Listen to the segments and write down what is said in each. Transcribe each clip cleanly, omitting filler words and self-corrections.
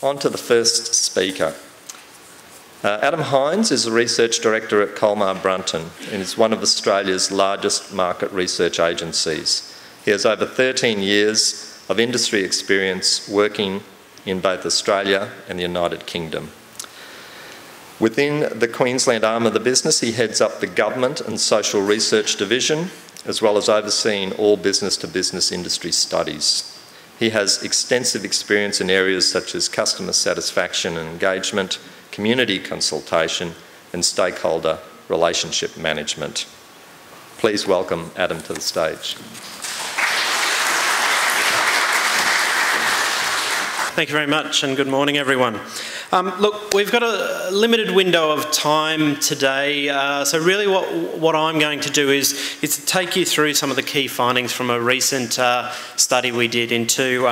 On to the first speaker. Adam Hinds is a Research Director at Colmar, Brunton, and is one of Australia's largest market research agencies. He has over 13 years of industry experience working in both Australia and the United Kingdom. Within the Queensland arm of the business, he heads up the Government and Social Research Division, as well as overseeing all business-to-business industry studies. He has extensive experience in areas such as customer satisfaction and engagement, community consultation, and stakeholder relationship management. Please welcome Adam to the stage. Thank you very much, and good morning, everyone. Look, we've got a limited window of time today, so really what I'm going to do is to take you through some of the key findings from a recent study we did into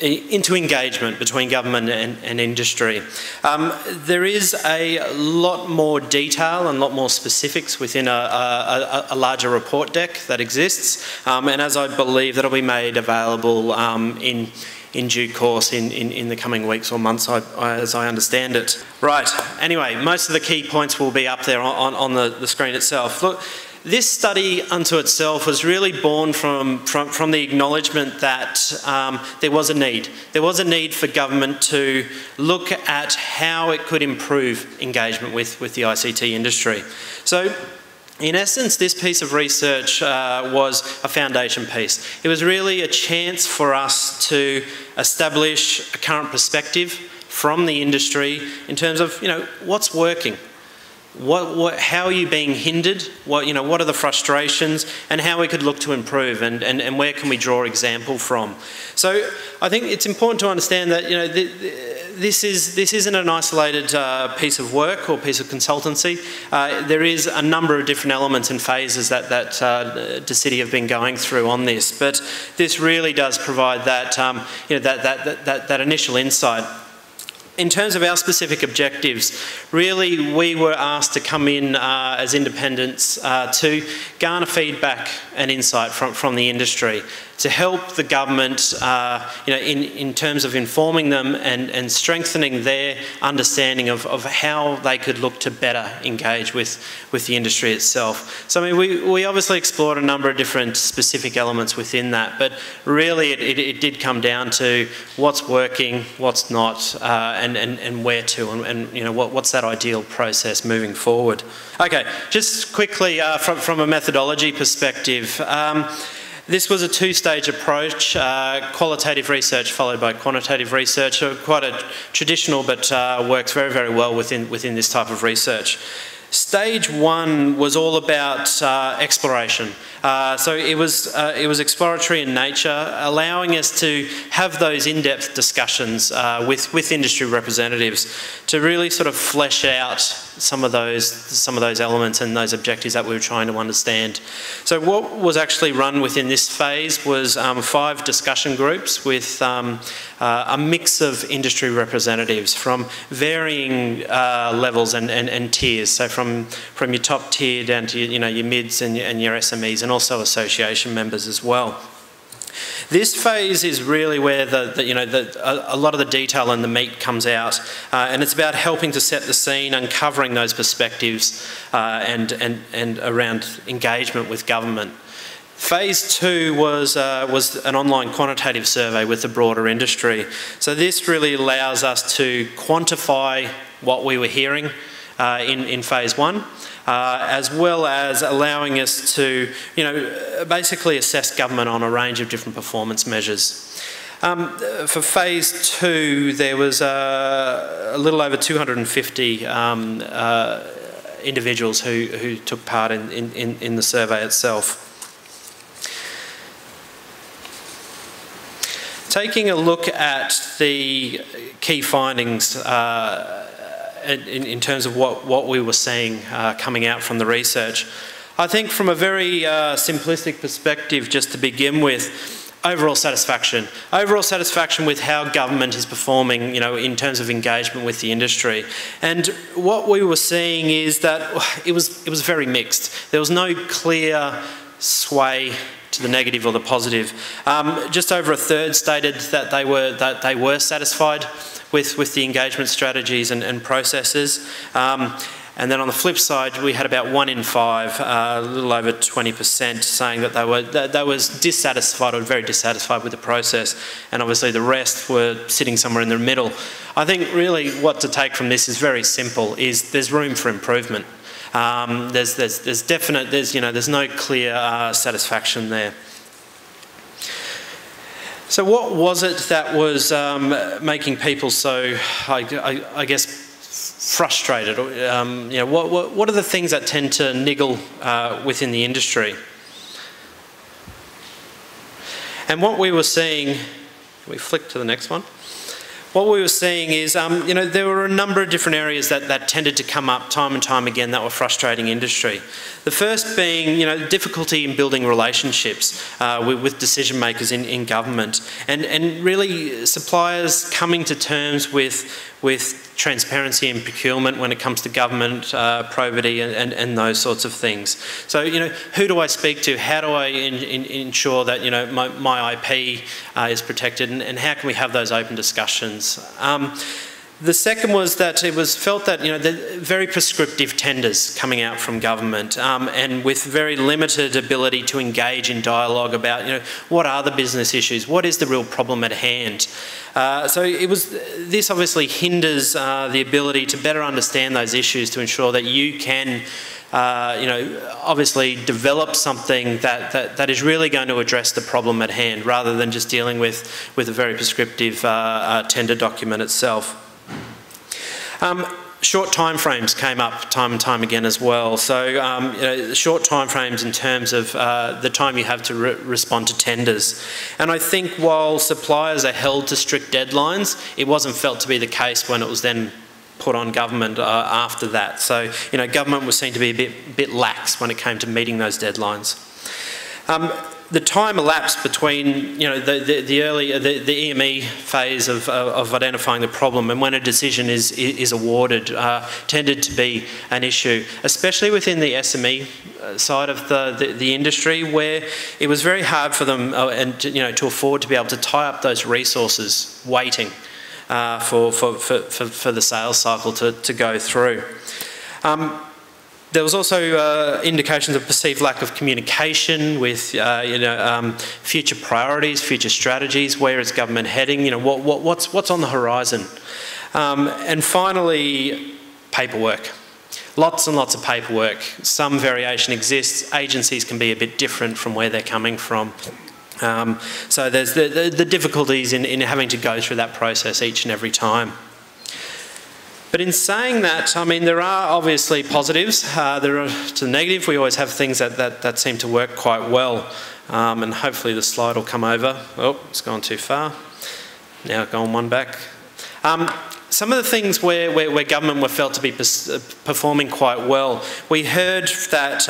engagement between government and industry. There is a lot more detail and a lot more specifics within a larger report deck that exists, and as I believe that'll be made available in due course in the coming weeks or months, as I understand it. Right, anyway, most of the key points will be up there on the screen itself. Look, this study unto itself was really born from the acknowledgement that there was a need. There was a need for government to look at how it could improve engagement with the ICT industry. So, in essence, this piece of research was a foundation piece. It was really a chance for us to establish a current perspective from the industry in terms of, what's working? How are you being hindered? What are the frustrations, and how we could look to improve, and where can we draw example from? So I think it's important to understand that this isn't an isolated piece of work or piece of consultancy. There is a number of different elements and phases that the city have been going through on this, but this really does provide that that initial insight. In terms of our specific objectives, really we were asked to come in as independents to garner feedback and insight from the industry to help the government in terms of informing them and strengthening their understanding of how they could look to better engage with the industry itself. So I mean, we obviously explored a number of different specific elements within that, but really it did come down to what's working, what's not, and where to, and what's that ideal process moving forward. Okay, just quickly from a methodology perspective, this was a two-stage approach, qualitative research followed by quantitative research, quite a traditional but works very, very well within this type of research. Stage one was all about exploration. So it was exploratory in nature, allowing us to have those in-depth discussions with industry representatives to really sort of flesh out some of those elements and those objectives that we were trying to understand. So what was actually run within this phase was 5 discussion groups with a mix of industry representatives from varying levels and tiers. So from your top tier down to your mids and your SMEs, and also association members as well. This phase is really where a lot of the detail and the meat comes out, and it's about helping to set the scene, uncovering those perspectives and around engagement with government. Phase 2 was an online quantitative survey with the broader industry. So this really allows us to quantify what we were hearing in phase 1. As well as allowing us to, basically assess government on a range of different performance measures. For phase 2, there was a little over 250 individuals who took part in the survey itself. Taking a look at the key findings in terms of what we were seeing coming out from the research. I think from a very simplistic perspective, just to begin with, overall satisfaction. Overall satisfaction with how government is performing, in terms of engagement with the industry. And what we were seeing is that it was very mixed. There was no clear sway to the negative or the positive. Just over a third stated that they were satisfied with the engagement strategies and processes. And then on the flip side, we had about 1 in 5, a little over 20%, saying that they were dissatisfied or very dissatisfied with the process, and obviously the rest were sitting somewhere in the middle. I think really what to take from this is very simple: is there's room for improvement. There's no clear satisfaction there. So what was it that was making people so, I guess, frustrated? What are the things that tend to niggle within the industry? And what we were seeing, can we flick to the next one? What we were seeing is, there were a number of different areas that tended to come up time and time again that were frustrating industry. The first being, difficulty in building relationships with decision makers in government, and really suppliers coming to terms with transparency in procurement when it comes to government probity and those sorts of things. So, who do I speak to? How do I ensure that my IP is protected, and how can we have those open discussions? The second was that it was felt that the very prescriptive tenders coming out from government, and with very limited ability to engage in dialogue about what are the business issues, what is the real problem at hand. So this obviously hinders the ability to better understand those issues, to ensure that you can obviously develop something that is really going to address the problem at hand, rather than just dealing with a very prescriptive tender document itself. Short timeframes came up time and time again as well. So short timeframes in terms of the time you have to respond to tenders. And I think while suppliers are held to strict deadlines, it wasn't felt to be the case when it was then put on government after that. So government was seen to be a bit lax when it came to meeting those deadlines. The time elapsed between the EME phase of identifying the problem and when a decision is awarded tended to be an issue, especially within the SME side of the industry, where it was very hard for them to afford to be able to tie up those resources waiting for the sales cycle to go through. There was also indications of perceived lack of communication with future priorities, future strategies. Where is government heading? What's on the horizon? And finally, paperwork. Lots and lots of paperwork. Some variation exists. Agencies can be a bit different from where they're coming from. So there's the difficulties in having to go through that process each and every time. But in saying that, I mean, there are obviously positives. There are to the negative. We always have things that seem to work quite well. And hopefully the slide will come over. Oh, it's gone too far. Now go on one back. Some of the things where government were felt to be performing quite well, we heard that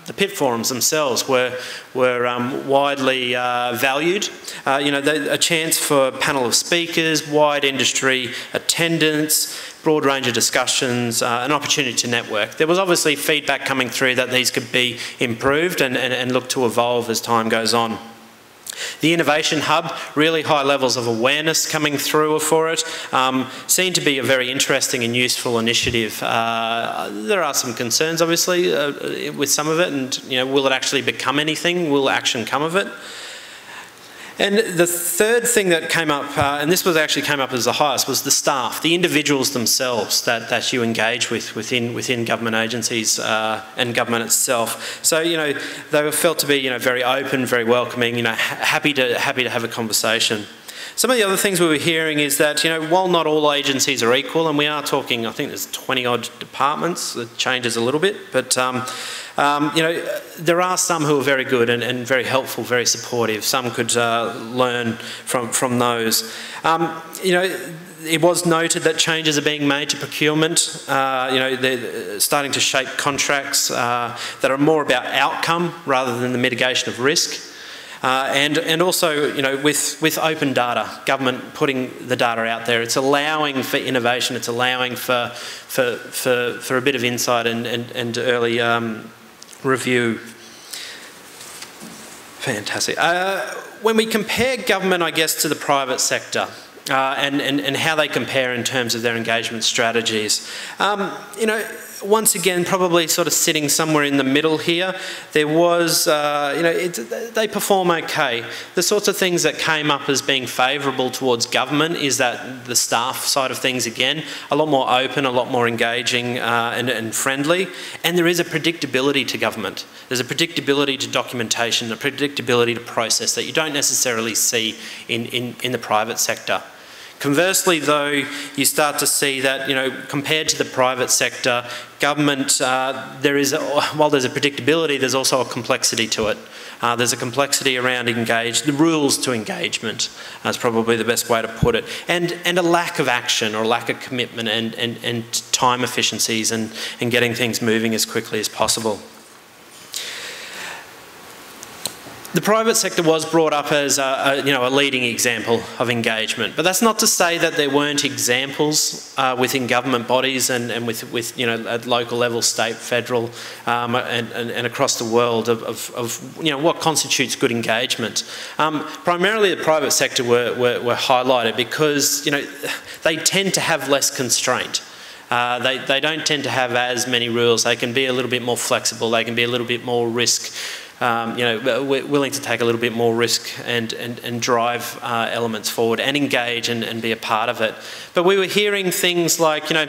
the PIP forums themselves were widely valued. A chance for a panel of speakers, wide industry attendance, broad range of discussions, an opportunity to network. There was obviously feedback coming through that these could be improved and look to evolve as time goes on. The Innovation Hub, really high levels of awareness coming through for it, seemed to be a very interesting and useful initiative. There are some concerns, obviously, with some of it, and will it actually become anything? Will action come of it? And the third thing that came up, and this came up as the highest, was the staff, the individuals themselves that you engage within government agencies and government itself. So they were felt to be very open, very welcoming, happy to have a conversation. Some of the other things we were hearing is that while not all agencies are equal, and we are talking, I think there's 20 odd departments, it changes a little bit, but there are some who are very good and very helpful, very supportive. Some could learn from those. It was noted that changes are being made to procurement. They're starting to shape contracts that are more about outcome rather than the mitigation of risk. And also, with open data, government putting the data out there, it's allowing for innovation. It's allowing for a bit of insight and early review. Fantastic. When we compare government, I guess, to the private sector, and how they compare in terms of their engagement strategies, you know, once again, probably sort of sitting somewhere in the middle here, there was, you know, they perform okay. The sorts of things that came up as being favourable towards government is that the staff side of things, again, a lot more open, a lot more engaging and friendly, and there is a predictability to government. There's a predictability to documentation, a predictability to process that you don't necessarily see in the private sector. Conversely, though, you start to see that, you know, compared to the private sector, government, while there's a predictability, there's also a complexity to it. There's a complexity around the rules to engagement. That's probably the best way to put it. And a lack of action or lack of commitment and time efficiencies and getting things moving as quickly as possible. The private sector was brought up as a leading example of engagement, but that's not to say that there weren't examples within government bodies and with you know, at local level, state, federal, and across the world of you know, what constitutes good engagement. Primarily, the private sector were highlighted because, you know, they tend to have less constraint. They don't tend to have as many rules. They can be a little bit more flexible. They can be a little bit more risk. You know, we're willing to take a little bit more risk and drive elements forward and engage and be a part of it. But we were hearing things like, you know,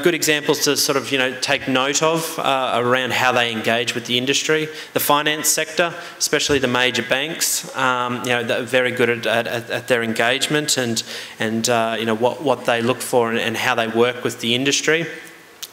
good examples to sort of, you know, take note of around how they engage with the industry. The finance sector, especially the major banks, you know, they're very good at their engagement and you know, what they look for and how they work with the industry.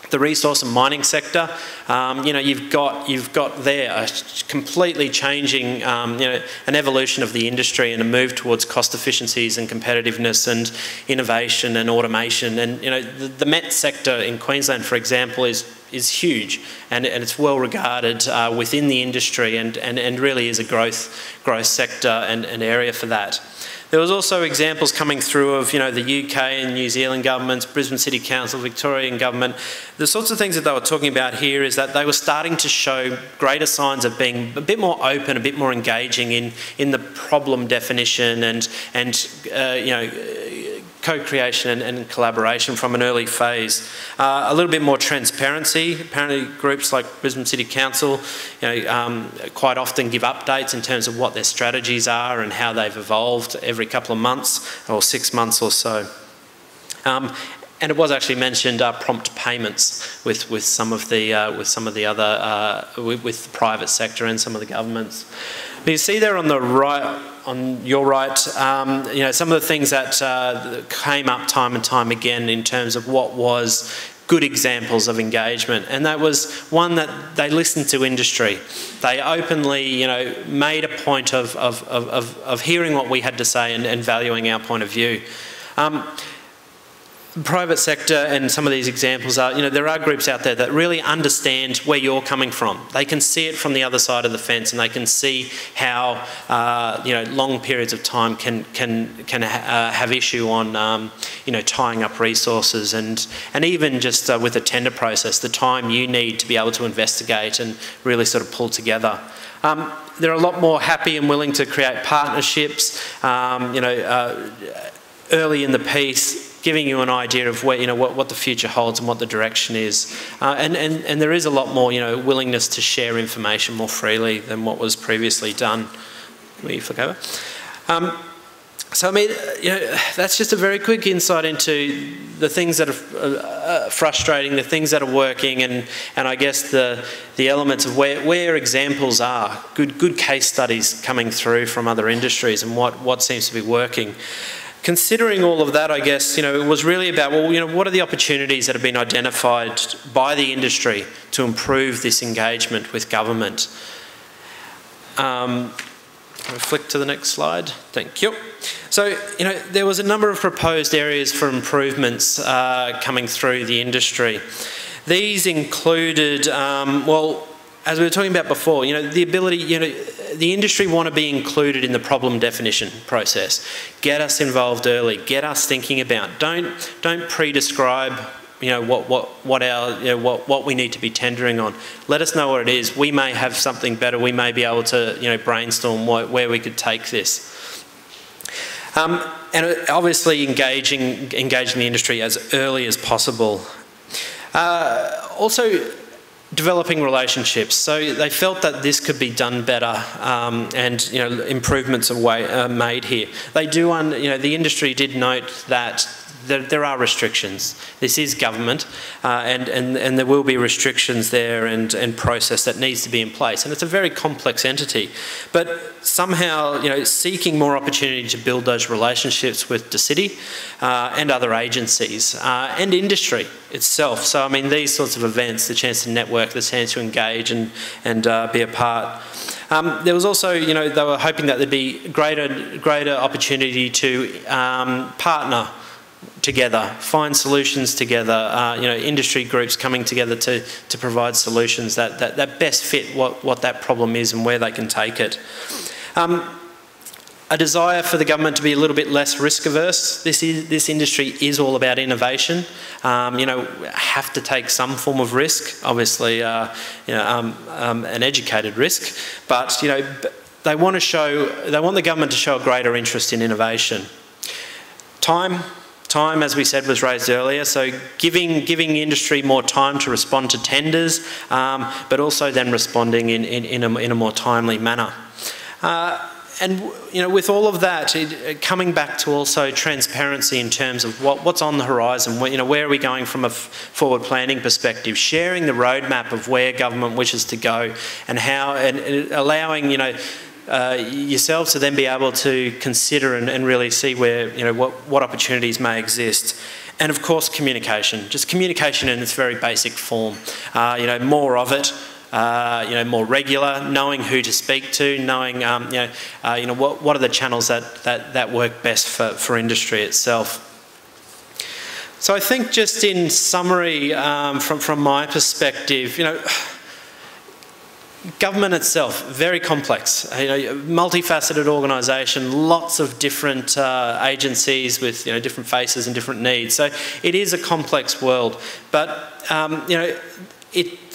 The resource and mining sector, you know, you've got there a completely changing, you know, an evolution of the industry and a move towards cost efficiencies and competitiveness and innovation and automation. And, you know, the met sector in Queensland, for example, is huge and it's well regarded within the industry and really is a growth sector and area for that. There was also examples coming through of, you know, the UK and New Zealand governments, Brisbane City Council, Victorian government. The sorts of things that they were talking about here is that they were starting to show greater signs of being a bit more open, a bit more engaging in the problem definition and you know, co-creation and collaboration from an early phase. A little bit more transparency. Apparently groups like Brisbane City Council, you know, quite often give updates in terms of what their strategies are and how they've evolved every couple of months or 6 months or so. And it was actually mentioned prompt payments with some of the other with the private sector and some of the governments. But you see there on the right, on your right, you know, some of the things that came up time and time again in terms of what was good examples of engagement, and that was one that they listened to industry. They openly, you know, made a point of hearing what we had to say and valuing our point of view. Private sector and some of these examples are, you know, there are groups out there that really understand where you're coming from. They can see it from the other side of the fence and they can see how, you know, long periods of time can have issue on, you know, tying up resources and even just with a tender process, the time you need to be able to investigate and really sort of pull together. They're a lot more happy and willing to create partnerships, you know, early in the piece, giving you an idea of where, you know, what the future holds and what the direction is. And there is a lot more, you know, willingness to share information more freely than what was previously done. Will you flick over? So, I mean, you know, that's just a very quick insight into the things that are frustrating, the things that are working, and I guess the elements of where examples are, good case studies coming through from other industries and what seems to be working. Considering all of that, I guess, you know, it was really about, well, you know, what are the opportunities that have been identified by the industry to improve this engagement with government? Flick to the next slide. Thank you. So, you know, there was a number of proposed areas for improvements coming through the industry. These included, well, as we were talking about before, you know, the ability, you know, the industry want to be included in the problem definition process. Get us involved early. Get us thinking about. Don't pre-describe what we need to be tendering on. Let us know what it is. We may have something better. We may be able to brainstorm where we could take this. And obviously engaging the industry as early as possible. Also, developing relationships. So they felt that this could be done better, and improvements are made here. They do, the industry did note that there are restrictions. This is government, and there will be restrictions there and process that needs to be in place. And it's a very complex entity. But somehow, seeking more opportunity to build those relationships with the city and other agencies and industry itself. So, I mean, these sorts of events, the chance to network, the chance to engage and be a part. There was also, they were hoping that there'd be greater opportunity to partner together, find solutions together, industry groups coming together to provide solutions that best fit what that problem is and where they can take it. A desire for the government to be a little bit less risk averse. This industry is all about innovation. Have to take some form of risk, obviously, an educated risk, but they want the government to show a greater interest in innovation. Time, as we said, was raised earlier, so giving industry more time to respond to tenders, but also then responding in a more timely manner. And with all of that, coming back to also transparency in terms of what's on the horizon, where are we going from a forward planning perspective, sharing the roadmap of where government wishes to go, and how, and allowing yourselves to then be able to consider and really see where what opportunities may exist. And of course, communication, just communication in its very basic form. More of it. More regular, knowing who to speak to, knowing what are the channels that work best for industry itself. So I think, just in summary, from my perspective, government itself, very complex, multifaceted organisation, lots of different agencies with different faces and different needs. So it is a complex world, but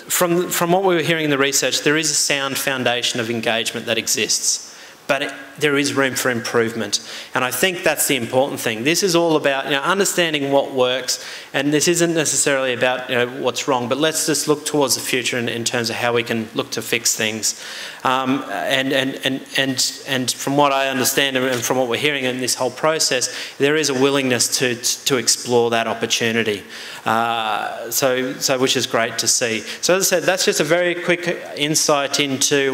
from what we were hearing in the research, there is a sound foundation of engagement that exists, but there is room for improvement. And I think that's the important thing. This is all about understanding what works, and this isn't necessarily about what's wrong, but let's just look towards the future in terms of how we can look to fix things. And from what I understand and from what we're hearing in this whole process, there is a willingness to explore that opportunity. So which is great to see. So as I said, that's just a very quick insight into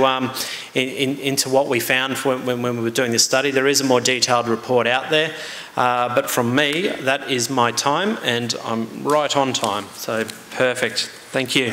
what we found when we were doing this study. There is a more detailed report out there, but from me, that is my time, and I'm right on time. So perfect. Thank you.